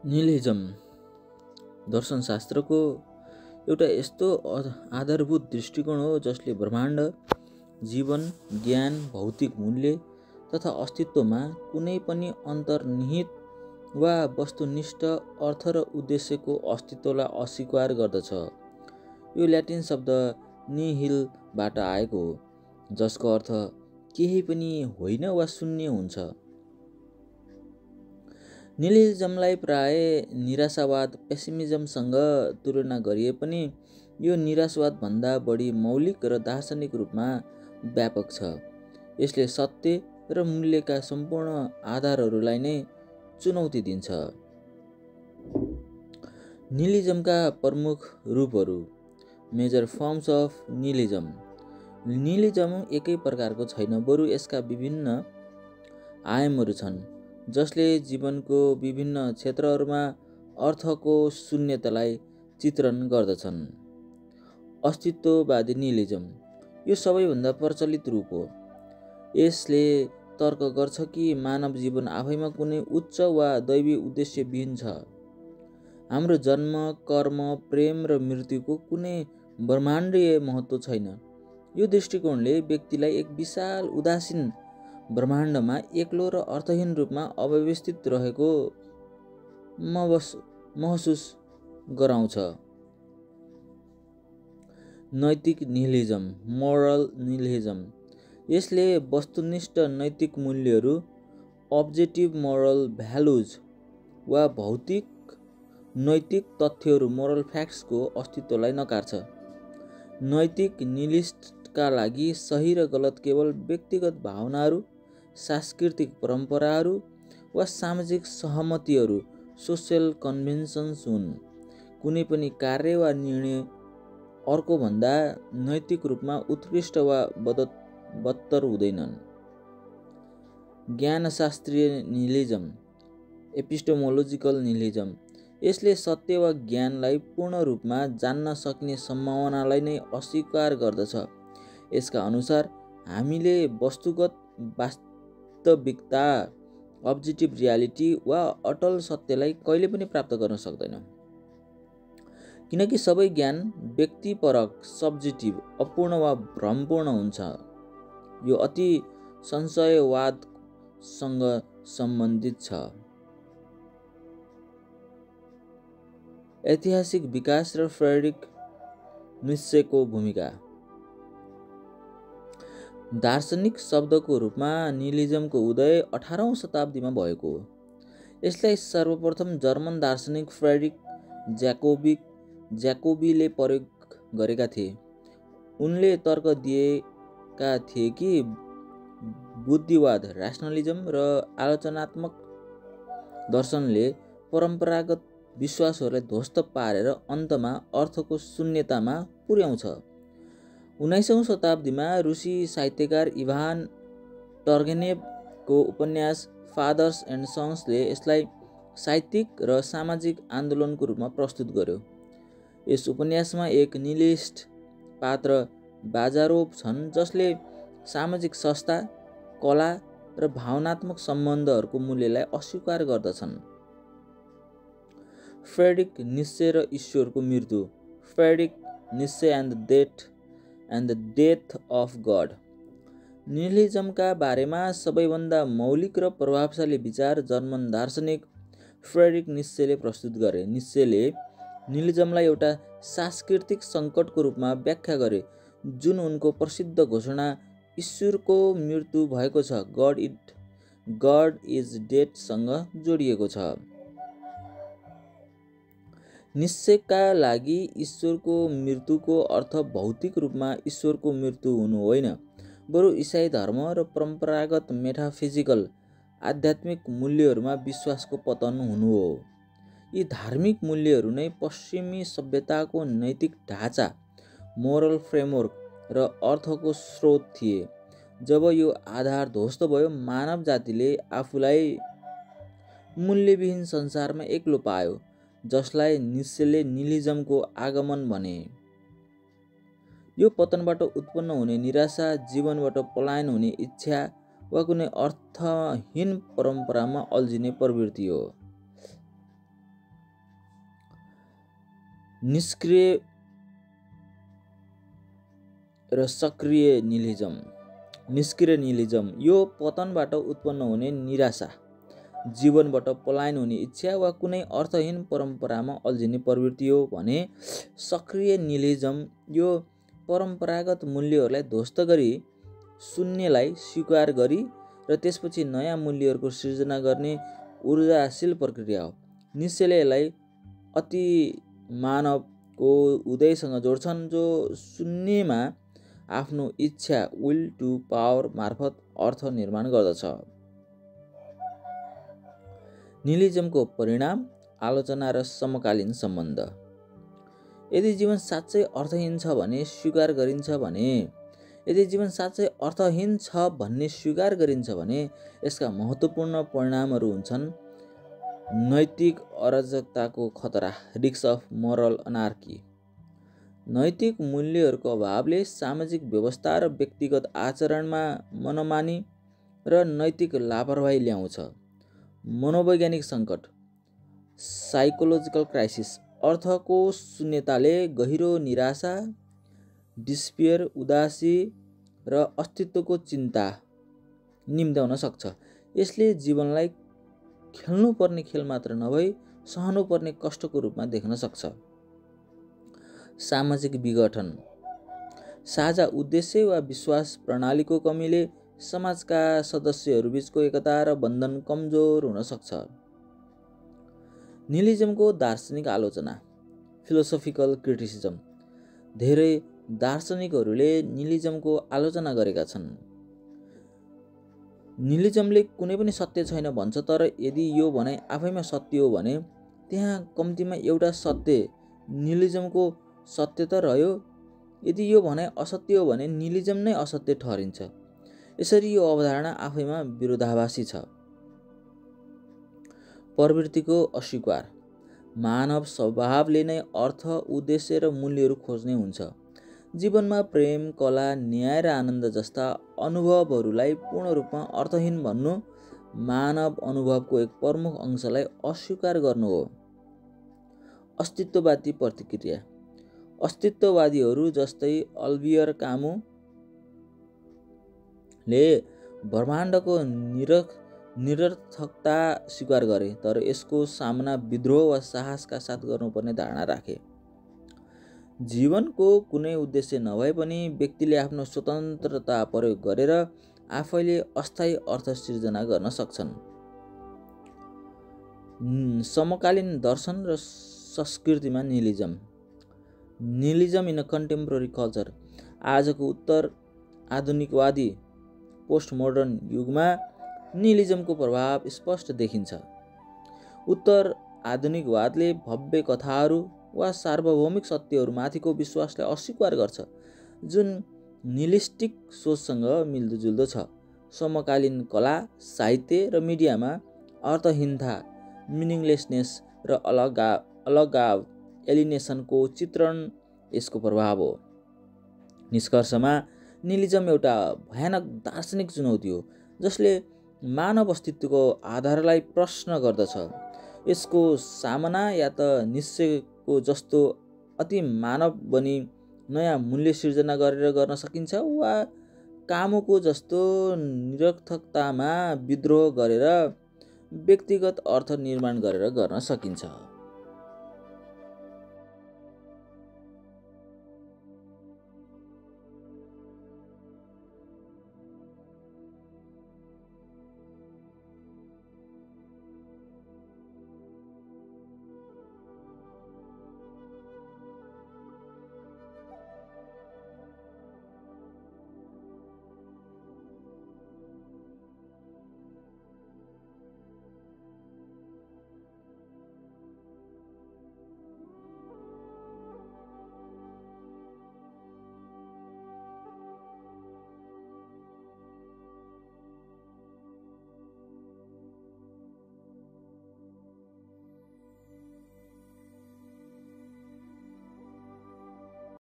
Nihilism दर्शनशास्त्रको एउटा यस्तो आधारभूत दृष्टिकोण हो जसले ब्रह्माण्ड, जीवन, ज्ञान, भौतिक मूल्य तथा अस्तित्वमा कुनै पनि अन्तर्निहित वा वस्तुनिष्ठ अर्थ र उद्देश्यको अस्तित्वलाई अस्वीकार गर्दछ। यो ल्याटिन शब्द निहिलबाट आएको हो, जसको अर्थ केही पनि होइन वा शून्य हुन्छ। निहिलिज्मलाई प्राय निराशावाद पेसिमिज्मसँग तुलना गरिए पनि यो निराशावादभन्दा बढी मौलिक र दार्शनिक रूपमा व्यापक छ। यसले सत्य र मूल्यका सम्पूर्ण आधारहरूलाई नै चुनौती दिन्छ। निहिलिज्मका प्रमुख रूपहरू। Major firms of nihilism. Nihilism एकै प्रकारको छैन, बरु यसका विभिन्न आयामहरू छन् जसले जीवनको विभिन्न क्षेत्रहरूमा अर्थको शून्यतालाई चित्रण गर्दछन्। अस्तित्ववादी निहिलिज्म यो सबैभन्दा प्रचलित रूप हो। यसले तर्क गर्छ कि मानव जीवन आफैमा कुनै उच्च वा दैवी उद्देश्यविहीन छ। हाम्रो जन्म, कर्म, प्रेम र मृत्युको कुनै ब्रह्माण्डीय महत्त्व छैन। यो दृष्टिकोणले व्यक्तिलाई एक विशाल उदासीन ब्रह्माण्डमा एक्लो र अर्थहीन रूपमा अव्यवस्थित रहेको महसुस गराउँछ। नैतिक निहिलिज्म, मोरल निहिलिज्म। यसले वस्तुनिष्ठ नैतिक मूल्यहरू, अब्जेक्टिभ मोरल भ्यालुज वा भौतिक नैतिक तथ्यहरू, मोरल फ्याक्ट्सको अस्तित्वलाई नकार्छ। नैतिक निहिलिस्टका लागि सही र गलत केवल व्यक्तिगत भावनाहरू, सांस्कृतिक परम्पराहरू वा सामाजिक सहमतिहरू, सोसल कन्भेन्सन्स हुन्। कुनै पनि कार्य वा निर्णय अर्कोभन्दा नैतिक रूपमा उत्कृष्ट वा बदतर हुँदैनन्। ज्ञानशास्त्रीय निहिलिज्म, एपिस्टेमोलोजिकल निहिलिज्म। यसले सत्य वा ज्ञानलाई पूर्ण रूपमा जान्न सक्ने सम्भावनालाई नै अस्वीकार गर्दछ। यसका अनुसार हामीले वस्तुगत वास्तविकता, अब्जेक्टिभ रियालिटी वा अटल सत्यलाई कहिले पनि प्राप्त गर्न सक्दैनौँ, किनकि सबै ज्ञान व्यक्तिपरक, सब्जेक्टिभ, अपूर्ण वा भ्रमपूर्ण हुन्छ। यो अति संशयवादसँग सम्बन्धित छ। ऐतिहासिक विकास र फ्रेडरिक नीत्सेको भूमिका। दार्शनिक शब्दको रूपमा निहिलिज्मको उदय 18औं शताब्दीमा भएको हो। यसलाई सर्वप्रथम जर्मन दार्शनिक फ्रेडरिक ज्याकोबीले प्रयोग गरेका थिए। उनले तर्क दिएका थिए कि बुद्धिवाद, र्यासनलिज्म र आलोचनात्मक दर्शनले परम्परागत विश्वासहरूलाई ध्वस्त पारेर अन्तमा अर्थको शून्यतामा पुर्याउँछ। 19औं शताब्दीमा रुसी साहित्यकार इभान टर्गेनेभको उपन्यास फादर्स एन्ड सन्सले यसलाई साहित्यिक र सामाजिक आन्दोलनको रूपमा प्रस्तुत गर्यो। यस उपन्यासमा एक निहिलिस्ट पात्र बाजारोभ छन् जसले सामाजिक संस्था, कला र भावनात्मक सम्बन्धहरूको मूल्यलाई अस्वीकार गर्दछन्। फ्रेडरिक नीत्से र ईश्वरको मृत्यु। Friedrich Nietzsche and the death of God. निहिलिज्मका बारेमा सबैभन्दा मौलिक र प्रभावशाली विचार जर्मन दार्शनिक फ्रेडरिक नीत्सेले प्रस्तुत गरे। नीत्सेले निहिलिज्मलाई एउटा सांस्कृतिक सङ्कटको रूपमा व्याख्या गरे, जुन उनको प्रसिद्ध घोषणा ईश्वरको मृत्यु भएको छ, गड इज डेडसँग जोडिएको छ। नीत्सेका लागि ईश्वरको मृत्युको अर्थ भौतिक रूपमा ईश्वरको मृत्यु हुनु होइन, बरु इसाई धर्म र परम्परागत मेटाफिजिकल आध्यात्मिक मूल्यहरूमा विश्वासको पतन हुनु हो। यी धार्मिक मूल्यहरू नै पश्चिमी सभ्यताको नैतिक ढाँचा, मोरल फ्रेमवर्क र अर्थको स्रोत थिए। जब यो आधार ध्वस्त भयो, मानव जातिले आफूलाई मूल्यविहीन संसारमा एक्लो पायो, जसलाई नीत्सेले निहिलिज्मको आगमन भने। यो पतनबाट उत्पन्न हुने निराशा, जीवनबाट पलायन हुने इच्छा वा कुनै अर्थहीन परम्परामा अल्झिने प्रवृत्ति हो। निष्क्रिय र सक्रिय निहिलिजम। निष्क्रिय निहिलिजम यो पतनबाट उत्पन्न हुने निराशा, जीवनबाट पलायन हुने इच्छा वा कुनै अर्थहीन परम्परामा अल्झिने प्रवृत्ति हो भने सक्रिय निहिलिजम यो परम्परागत मूल्यहरूलाई ध्वस्त गरी शून्यलाई स्वीकार गरी र त्यसपछि नयाँ मूल्यहरूको सृजना गर्ने ऊर्जाशील प्रक्रिया हो। निश्चयले यसलाई अति मानवको उदयसँग जोड्छन्, जो शून्यमा आफ्नो इच्छा विल टु पावर मार्फत अर्थ निर्माण गर्दछ। निहिलिजमको परिणाम, आलोचना र समकालीन सम्बन्ध। यदि जीवन साँच्चै अर्थहीन छ भने स्वीकार गरिन्छ भने यदि जीवन साँच्चै अर्थहीन छ भन्ने स्वीकार गरिन्छ भने यसका महत्त्वपूर्ण परिणामहरू हुन्छन् नैतिक अराजकताको खतरा, रिस्क अफ मोरल अनार्की। नैतिक मूल्यहरूको अभावले सामाजिक व्यवस्था र व्यक्तिगत आचरणमा मनमानी र नैतिक लापरवाही ल्याउँछ। मनोवैज्ञानिक सङ्कट, साइकोलोजिकल क्राइसिस। अर्थको शून्यताले गहिरो निराशा, डिस्पेयर, उदासी र अस्तित्वको चिन्ता निम्त्याउन सक्छ। यसले जीवनलाई खेल्नुपर्ने खेल मात्र नभई सहनुपर्ने कष्टको रूपमा देख्न सक्छ। सामाजिक विघटन, साझा उद्देश्य वा विश्वास प्रणालीको कमीले समाजका सदस्यहरूबीचको एकता र बन्धन कमजोर हुन सक्छ। निहिलिजमको दार्शनिक आलोचना, फिलोसोफिकल क्रिटिसिजम। धेरै दार्शनिकहरूले निहिलिजमको आलोचना गरेका छन्। निहिलिजमले कुनै पनि सत्य छैन भन्छ, तर यदि यो भनाइ आफैमा सत्य हो भने त्यहाँ कम्तीमा एउटा सत्य निहिलिजमको सत्य त रह्यो। यदि यो भनाइ असत्य हो भने निहिलिजम नै असत्य ठहरिन्छ। यसरी यो अवधारणा आफैमा विरोधाभासी छ। प्रवृत्तिको अस्वीकार, मानव स्वभावले नै अर्थ, उद्देश्य र मूल्यहरू खोज्ने हुन्छ। जीवनमा प्रेम, कला, न्याय र आनन्द जस्ता अनुभवहरूलाई पूर्ण रूपमा अर्थहीन भन्नु मानव अनुभवको एक प्रमुख अंशलाई अस्वीकार गर्नु हो। अस्तित्ववादी प्रतिक्रिया, अस्तित्ववादीहरू जस्तै अल्बियर कामुले ब्रह्माण्डको निरर्थकता स्वीकार गरे, तर यसको सामना विद्रोह वा साहसका साथ गर्नुपर्ने धारणा राखे। जीवनको कुनै उद्देश्य नभए पनि व्यक्तिले आफ्नो स्वतन्त्रता प्रयोग गरेर आफैले अस्थायी अर्थ सिर्जना गर्न सक्छन्। समकालीन दर्शन र संस्कृतिमा निहिलिजम। निहिलिजम इन अ कन्टेम्पोरेरी कल्चर। आजको उत्तर आधुनिकवादी पोस्ट मोडर्न युगमा निहिलिजमको प्रभाव स्पष्ट देखिन्छ। उत्तर आधुनिकवादले भव्य कथाहरू वा सार्वभौमिक सत्यहरूमाथिको विश्वासलाई अस्वीकार गर्छ, जुन निहिलिस्टिक सोचसँग मिल्दोजुल्दो छ। समकालीन कला, साहित्य र मिडियामा अर्थहीनता, मिनिङलेसनेस र अलगाव एलिनेसनको चित्रण यसको प्रभाव हो। निष्कर्षमा निहिलिजम एउटा भयानक दार्शनिक चुनौती हो जसले मानव अस्तित्वको आधारलाई प्रश्न गर्दछ। यसको सामना या त निश्चयको जस्तो अति मानव बनी नयाँ मूल्य सिर्जना गरेर गर्न सकिन्छ वा कामुको जस्तो निरर्थकतामा विद्रोह गरेर व्यक्तिगत अर्थ निर्माण गरेर गर्न सकिन्छ।